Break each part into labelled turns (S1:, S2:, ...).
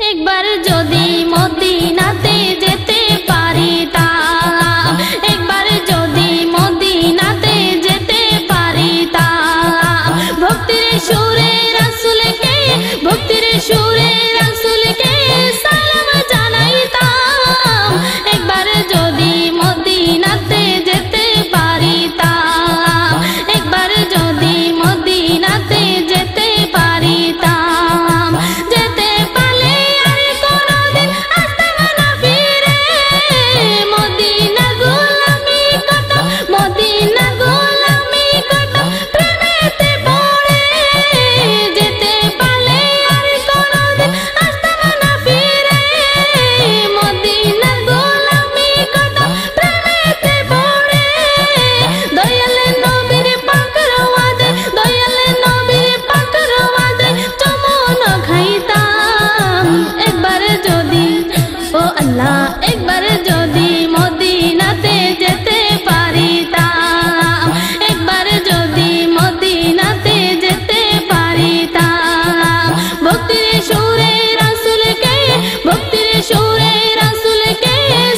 S1: একবার যদি মদিনাতে যেতে পারিতাম, একবার যদি মদিনাতে যেতে পারিতাম, ভক্তির সুরে রাসূলকে, ভক্তির সুরে রাসূলকে সালাম জানাইতাম। একবার যদি মদিনাতে যেতে পারিতাম, একবার যদি মদিনাতে যেতে পারিতাম, যেতে পারলে আর কোনদিন আসতাম না ফিরে। মদিনা গোলামি কত, মদিনা গোলামি কত প্রেমেতে পড়ে, যেতে পারলে আর কোনদিন আসতাম না ফিরে। মদিনা গোলামি কত প্রেমেতে পড়ে, দয়াল নবীর পাক রওয়াদে, দয়াল নবীর পাক রওয়াদে চুমুন খাইতাম। একবার যদি, ও আল্লাহ, একবার যদি মদিনাতে যেতে পারিতাম, একবার যদি মদিনাতে যেতে পারিতাম, ভক্তির সুরে রাসূলকে, ভক্তির সুরে রাসূলকে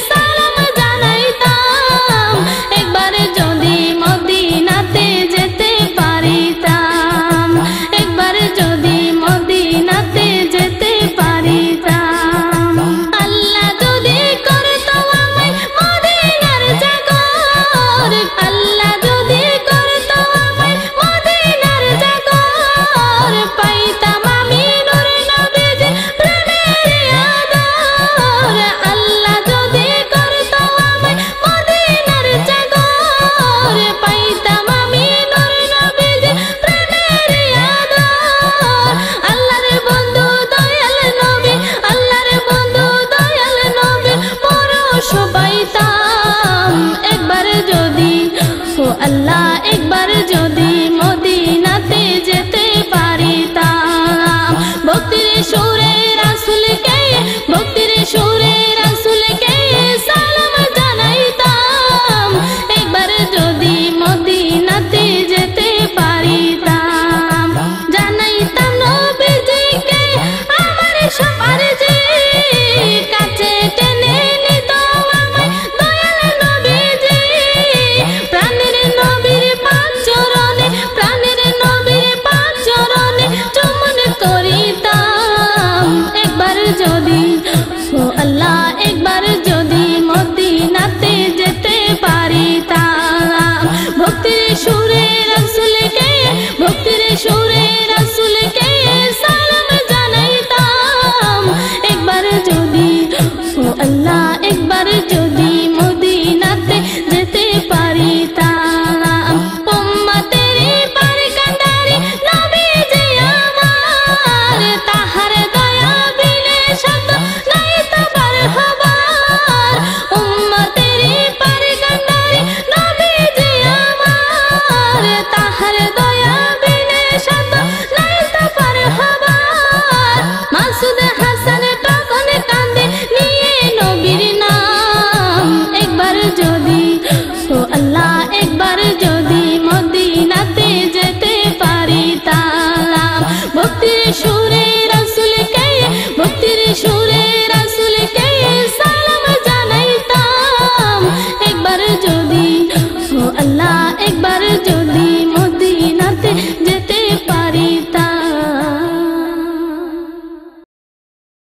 S1: সালাম জানাইতাম। একবার যদি মদিনাতে যেতে পারিতাম, একবার যদি মদিনাতে যেতে পারিতাম। আল্লাহ যদি করতো আমায় মদিনার জাগর, আল্লাহ যদি করতো আমায় মদিনার জাগর, পাইতাম আমি নূর নবীর প্রেমের আদর। আল্লাহ যদি করতো আমায় মদিনার জাগর, পাইতাম আমি নূর নবীর প্রেমের আদর। আল্লাহর বন্ধু দয়াল নবী, আল্লাহর বন্ধু দয়াল নবী পরশ পাইতাম। একবার যদি, ও আল্লাহ, একবার যদি মদিনাতে যেতে পারিতাম, ভক্তির সুরে রাসূলকে,